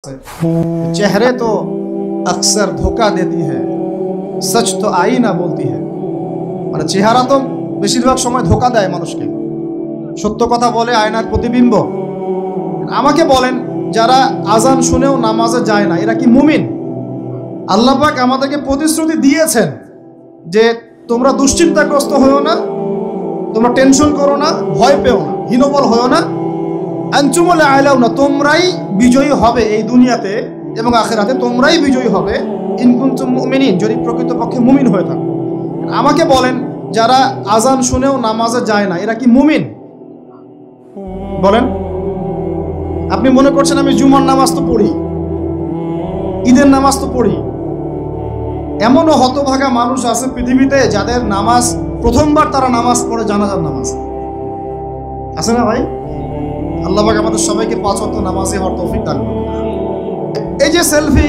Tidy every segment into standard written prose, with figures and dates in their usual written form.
चेहरे तो अक्सर धोखा देती है, सच तो आईना बोलती है। মানে চেহারা তো বেশিরভাগ সময় ধোকা দেয় মানুষকে, সত্য কথা বলে আয়নার প্রতিবিম্ব। আমাকে বলেন, যারা আজান শুনেও নামাজে যায় না এরা কি মুমিন? আল্লাহ পাক আমাদেরকে প্রতিশ্রুতি দিয়েছেন যে তোমরা দুশ্চিন্তাগ্রস্ত হও না, তোমরা টেনশন করো না, ভয় পেও না, হীনবল হও না। আনতুমুল আ'লাউনা, তোমরাই বিজয়ী হবে এই দুনিয়াতে এবং আখিরাতে, তোমরাই বিজয়ী হবে। ইন কুনতুম মুমিনিন, যদি প্রকৃতপক্ষে মুমিন হয়ে থাকো। আমাকে বলেন, যারা আজান শুনেও নামাজে যায় না এরা কি মুমিন? বলেন। আপনি মনে করছেন আমি জুমার নামাজ তো পড়ি, ঈদের নামাজ তো পড়ি। এমনও হতভাগা মানুষ আছে পৃথিবীতে যাদের নামাজ প্রথমবার তারা নামাজ পড়ে জানাজার নামাজ। আছে না ভাই? আল্লাহ পাক আমাদের সবাইকে 5 ওয়াক্ত নামাজে হওয়ার তৌফিক দান করুন। এই যে সেলফি,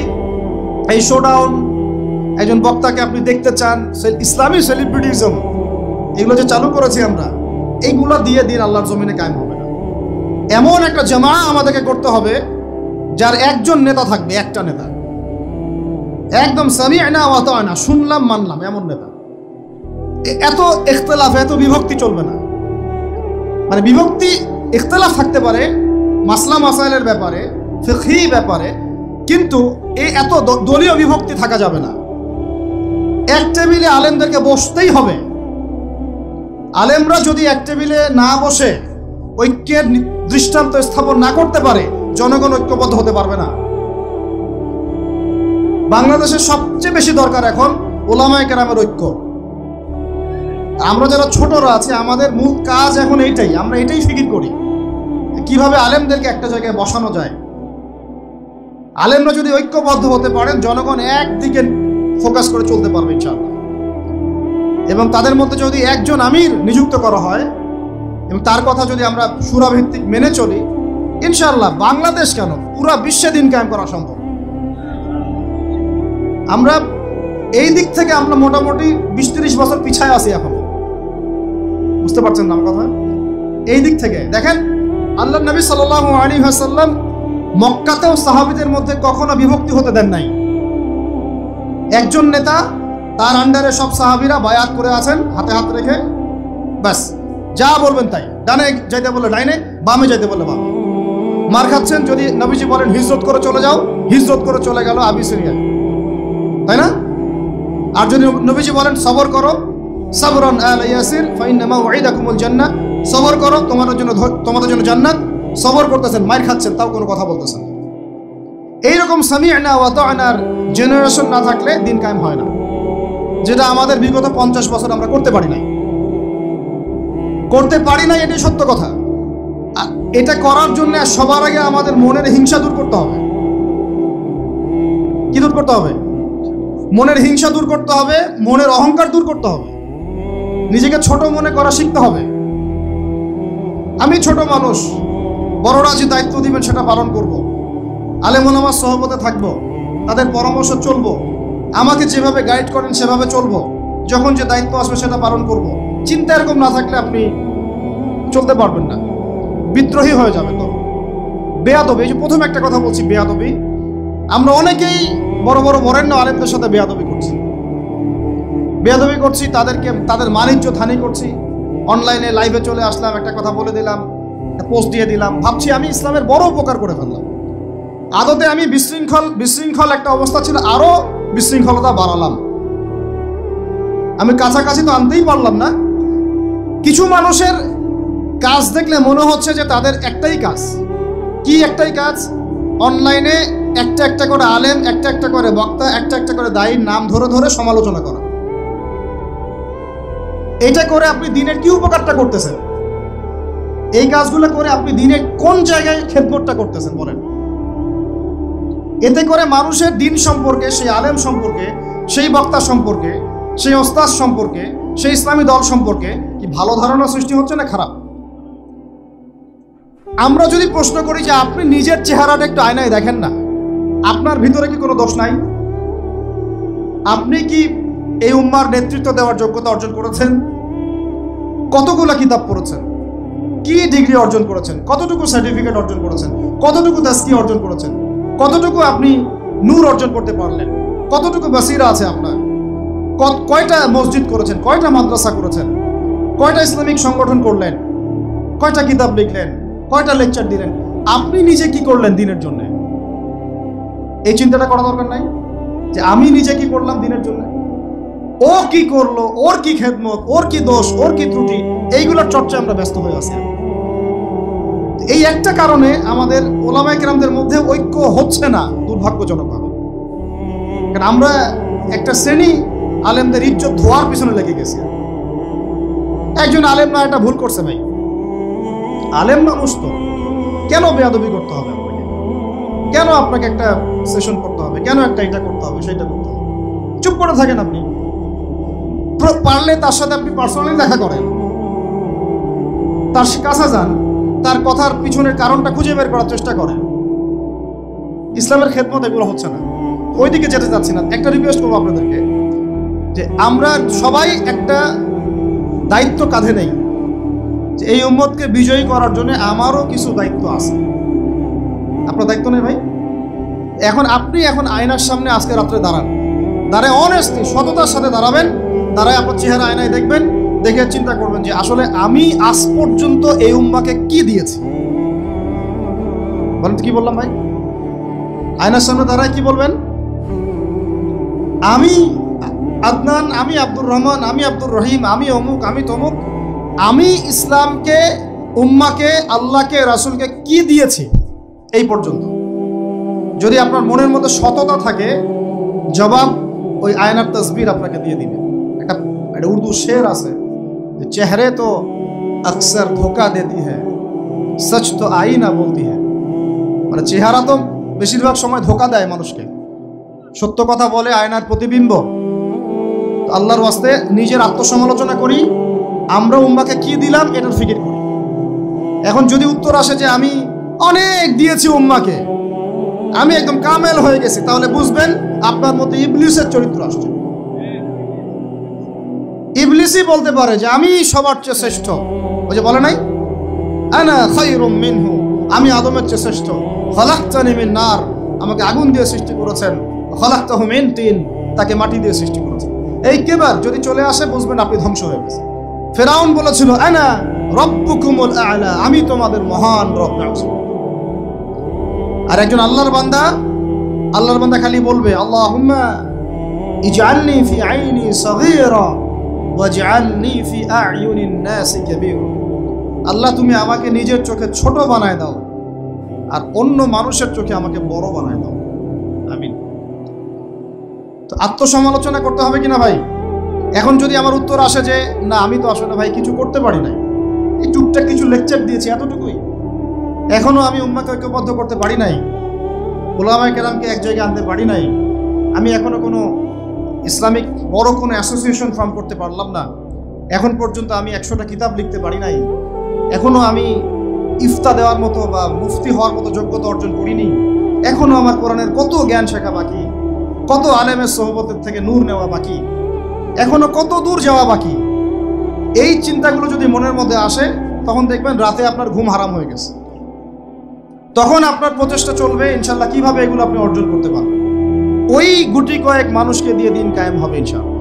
এই শোডাউন, একজন বক্তাকে আপনি দেখতে চান, ইসলামী সেলিব্রিটিজম, এগুলো যে চালু করেছি আমরা, এইগুলো দিয়ে দিন আল্লাহর জমিনে কায়েম হবে না। এমন একটা জামা আমাদেরকে করতে হবে যার একজন নেতা থাকবে, একটা নেতা, একদম সামি'না ওয়া আতা'না, শুনলাম মানলাম, এমন নেতা। এত ইখতিলাফ, এত বিভক্তি চলবে না। মানে বিভক্তি ইখতিলাফ থাকতে পারে মাসলা মাসাইলের ব্যাপারে, ফিকহি ব্যাপারে, কিন্তু এই এত দলীয় বিভক্তি থাকা যাবে না। এক টেবিলে আলেমদেরকে বসতেই হবে। আলেমরা যদি এক টেবিলে না বসে ঐক্যের দৃষ্টান্ত স্থাপন না করতে পারে, জনগণ ঐক্যবদ্ধ হতে পারবে না। বাংলাদেশের সবচেয়ে বেশি দরকার এখন উলামায়ে কেরামের ঐক্য। আমরা যারা ছোটরা আছে, আমাদের মূল কাজ এখন এইটাই, আমরা এটাই ফিকির করি কিভাবে আলেমদেরকে একটা জায়গায় বসানো যায়। আলেমরা যদি ঐক্যবদ্ধ হতে পারেন, জনগণ একদিকে ফোকাস করে চলতে পারবে ইনশাআল্লাহ। এবং তাদের মধ্যে যদি একজন আমির নিযুক্ত করা হয় এবং তার কথা যদি আমরা সূরা ভিত্তিক মেনে চলি, ইনশাআল্লাহ বাংলাদেশ কেন পুরা বিশ্বে দিন কায়েম করা সম্ভব। আমরা এই দিক থেকে আমরা মোটামুটি 20-30 বছর পিছায় আছি এখন, বুঝতে পারছেন না আমার কথা? এই দিক থেকে দেখেন, আল্লাহ নবী সাল্লাল্লাহু আলাইহি ওয়াসাল্লাম মক্কাতেও সাহাবীদের মধ্যে কখনো বিভক্তি হতে দেন নাই। একজন নেতা, তার আন্ডারে সব সাহাবীরা বায়াত করে আছেন হাতে হাত রেখে, ব্যাস যা বলবেন তাই। ডানে যাইতে বললে ডাইনে, বামে যাইতে বললে বামে। মার খাচ্ছেন, যদি নবীজি বলেন হিজরত করে চলে যাও, হিজরত করে চলে গেল আবিসিনিয়া, তাই না? আর যদি নবীজি বলেন সবর করো, সাবরান আলা ইয়াসির ফাইন্না মাউইদাকুমুল জান্নাহ, সবর করো তোমাদের জন্য জান্নাত, সবর করতেছেন, মার খাচ্ছেন, তাও কোনো কথা বলতেছেন। এইরকম সামি'না ওয়া আতা'নার জেনারেশন না থাকলে দিন কায়েম হয় না, যেটা আমাদের বিগত 50 বছর আমরা করতে পারি নাই। এটাই সত্য কথা। এটা করার জন্য সবার আগে আমাদের মনের হিংসা দূর করতে হবে। কি দূর করতে হবে? মনের হিংসা দূর করতে হবে, মনের অহংকার দূর করতে হবে, নিজেকে ছোট মনে করা শিখতে হবে। আমি ছোট মানুষ, বড়রা যে দায়িত্ব দিবেন সেটা পালন করব। আলেম ওলামার সহবতে থাকবো, তাদের পরামর্শ চলবো, আমাকে যেভাবে গাইড করেন সেভাবে চলবো, যখন যে দায়িত্ব আসবে সেটা পালন করব। চিন্তা এরকম না থাকলে আপনি চলতে পারবেন না, বিদ্রোহী হয়ে যাবে। তো বেয়াদবি, এই যে প্রথম একটা কথা বলছি, বেয়াদবি। আমরা অনেকেই বড় বড় বরেণ্য আলেমদের সাথে বেয়াদবি করছি, তাদের মানিজ্য হানি করছি। অনলাইনে লাইভে চলে আসলাম, একটা কথা বলে দিলাম, একটা পোস্ট দিয়ে দিলাম, ভাবছি আমি ইসলামের বড় উপকার করে ফেললাম। আদতে আমি বিশৃঙ্খল একটা অবস্থা ছিল, আরো বিশৃঙ্খলতা বাড়ালাম। আমি কাছাকাছি তো আনতেই পারলাম না। কিছু মানুষের কাজ দেখলে মনে হচ্ছে যে তাদের একটাই কাজ। কি একটাই কাজ? অনলাইনে একটা একটা করে আলেম, একটা একটা করে বক্তা, একটা একটা করে দায়ীর নাম ধরে ধরে সমালোচনা করা। এটা করে আপনি দিনের কি উপকারটা করতেছেন? এই কাজগুলো করে আপনি দিনের কোন জায়গায় খেদমতটা করতেছেন বলেন? এতে করে মানুষের দিন সম্পর্কে, সেই আলেম সম্পর্কে, সেই বক্তা সম্পর্কে, সেই ওস্তাদ সম্পর্কে, সেই ইসলামী দল সম্পর্কে কি ভালো ধারণা সৃষ্টি হচ্ছে না খারাপ? আমরা যদি প্রশ্ন করি যে আপনি নিজের চেহারাটা একটু আয়নায় দেখেন না, আপনার ভিতরে কি কোনো দোষ নাই? আপনি কি এই উম্মার নেতৃত্ব দেওয়ার যোগ্যতা অর্জন করেছেন? কতগুলো কিতাব পড়েছেন? কি ডিগ্রি অর্জন করেছেন? কতটুকু সার্টিফিকেট অর্জন করেছেন? কতটুকু তাজকিয়া অর্জন করেছেন? কতটুকু আপনি নূর অর্জন করতে পারলেন, কতটুকু বাসিরা আছে আপনার, কয়টা মসজিদ করেছেন, কয়টা মাদ্রাসা করেছেন, কয়টা ইসলামিক সংগঠন করলেন, কয়টা কিতাব লিখলেন, কয়টা লেকচার দিলেন, আপনি নিজে কি করলেন দিনের জন্য? এই চিন্তাটা করা দরকার নাই যে আমি নিজে কি করলাম দিনের জন্য, ও কি করলো, ওর কি খেদমত, ওর কি দোষ, ওর কি ত্রুটি, এইগুলোর চর্চায় আমরা ব্যস্ত হয়ে আছি। এই একটা কারণে আমাদের ওলামায়ে কেরামদের মধ্যে ঐক্য হচ্ছে না, দুর্ভাগ্যজনকভাবে। কারণ আমরা একটা শ্রেণী আলেমদের ইজ্জত ধোয়ার পিছনে লেগে গেছি। একজন আলেম না এটা ভুল করছে ভাই, আলেম মানুষ তো, কেন বেয়াদবি করতে হবে আপনাকে, কেন আপনাকে একটা সেশন করতে হবে, কেন একটা এটা করতে হবে সেটা করতে হবে? চুপ করে থাকেন আপনি, পারলে তার সাথে আপনি পার্সোনালি দেখা করেন, তার কাছে যান, তার কথার পিছনের কারণটা খুঁজে বের করার চেষ্টা করেন। ইসলামের খেদমত এগুলো হচ্ছে না, ওইদিকে যেতে চাচ্ছি না। একটা রিকোয়েস্ট করবো আপনাদেরকে যে আমরা সবাই একটা দায়িত্ব কাঁধে নেই, যে এই উম্মতকে বিজয়ী করার জন্য আমারও কিছু দায়িত্ব আছে। আপনার দায়িত্ব নেই ভাই? আপনি আয়নার সামনে আজকে রাত্রে দাঁড়ায় অনেস্টলি সততার সাথে দাঁড়াবেন, দাঁড়ায় আপনার চেহারা আয়নায় দেখবেন, দেখে চিন্তা করবেন যে আসলে আমি আজ পর্যন্ত এই উম্মাকে কি দিয়েছি। বলেন কি বললাম ভাই? আয়নার সামনে দাঁড়ায় কি বলবেন? আমি আদনান, আমি আব্দুর রহমান, আমি আব্দুর রহিম, আমি অমুক, আমি তমুক, আমি ইসলামকে, উম্মাকে, আল্লাহকে, রাসূলকে কি দিয়েছি এই পর্যন্ত। যদি আপনার মনের মধ্যে সততা থাকে, জবাব ওই আয়নার তসবির আপনাকে দিয়ে দিবে। একটা উর্দু শের আছে যে চেহারে তো আকসর ধোকা দেতি হ্যায়, সচ তো আইনা বলতি হ্যায়। মানে চেহারা তো বেশিরভাগ সময় ধোকা দেয় মানুষকে, সত্য কথা বলে আয়নার প্রতিবিম্ব। আল্লাহর ওয়াস্তে নিজের আত্মসমালোচনা করি, আমরা উম্মাকে কি দিলাম এটার ফিকির করি। এখন যদি উত্তর আসে যে আমি অনেক দিয়েছি উম্মাকে, আমি একদম কামেল হয়ে গেছি, তাহলে বুঝবেন আপনার মধ্যে ইবলিসের চরিত্র আসছে। ইবলিসই বলতে পারে যে আমি সবার চেয়ে শ্রেষ্ঠ। ওই যে বলে নাই, আনা খায়রুম মিনহু, আমি আদমের চেয়ে শ্রেষ্ঠ। খলাকতানি মিন নার, আমাকে আগুন দিয়ে সৃষ্টি করেছেন। খলাকতাহু মিন তিন, তাকে মাটি দিয়ে সৃষ্টি করেছেন। এই কেবার যদি চলে আসে বুঝবেন আপনি ধ্বংস হয়ে গেছেন। ফেরাউন বলেছিল আনা রব্বুকুমুল আ'লা, আমি তোমাদের মহান রব। আর একজন আল্লাহর বান্দা খালি বলবে আল্লাহুম্মা ইজআলনি ফি আইনি সগীরা ওয়াজআলনি ফি আ'য়ুনিন নাসি কাবীরা। আল্লাহ তুমি আমাকে নিজের চোখে ছোট বানায় দাও আর অন্য মানুষের চোখে আমাকে বড় বানায় দাও, আমিন। তো আত্মসমালোচনা করতে হবে কিনা ভাই? এখন যদি আমার উত্তর আসে যে না আমি তো আসলে ভাই কিছু করতে পারি নাই, এই টুকটাক কিছু লেকচার দিয়েছি এতটুকুই, এখনো আমি উম্মাকে ঐক্যবদ্ধ করতে পারি নাই, ওলামায়ে কেরামকে এক জায়গায় আনতে পারি নাই, আমি এখনো কোনো ইসলামিক বড় কোনো অ্যাসোসিয়েশন ফর্ম করতে পারলাম না, এখন পর্যন্ত আমি 100টা কিতাব লিখতে পারি নাই, এখনো আমি ইফতা দেওয়ার মতো বা মুফতি হওয়ার মতো যোগ্যতা অর্জন করিনি, এখনো আমার কোরআনের কত জ্ঞান শেখা বাকি, কত আলেমের সোহবতের থেকে নূর নেওয়া বাকি, এখনো কত দূর যাওয়া বাকি। এই চিন্তাগুলো যদি মনের মধ্যে আসে তখন দেখবেন রাতে আপনার ঘুম হারাম হয়ে গেছে। তখন আপনার প্রচেষ্টা চলবে ইনশাল্লাহ কিভাবে এগুলো আপনি অর্জন করতে পারবেন। ওই গুটি কয়েক মানুষকে দিয়ে দিন কায়েম হবে ইনশাআল্লাহ।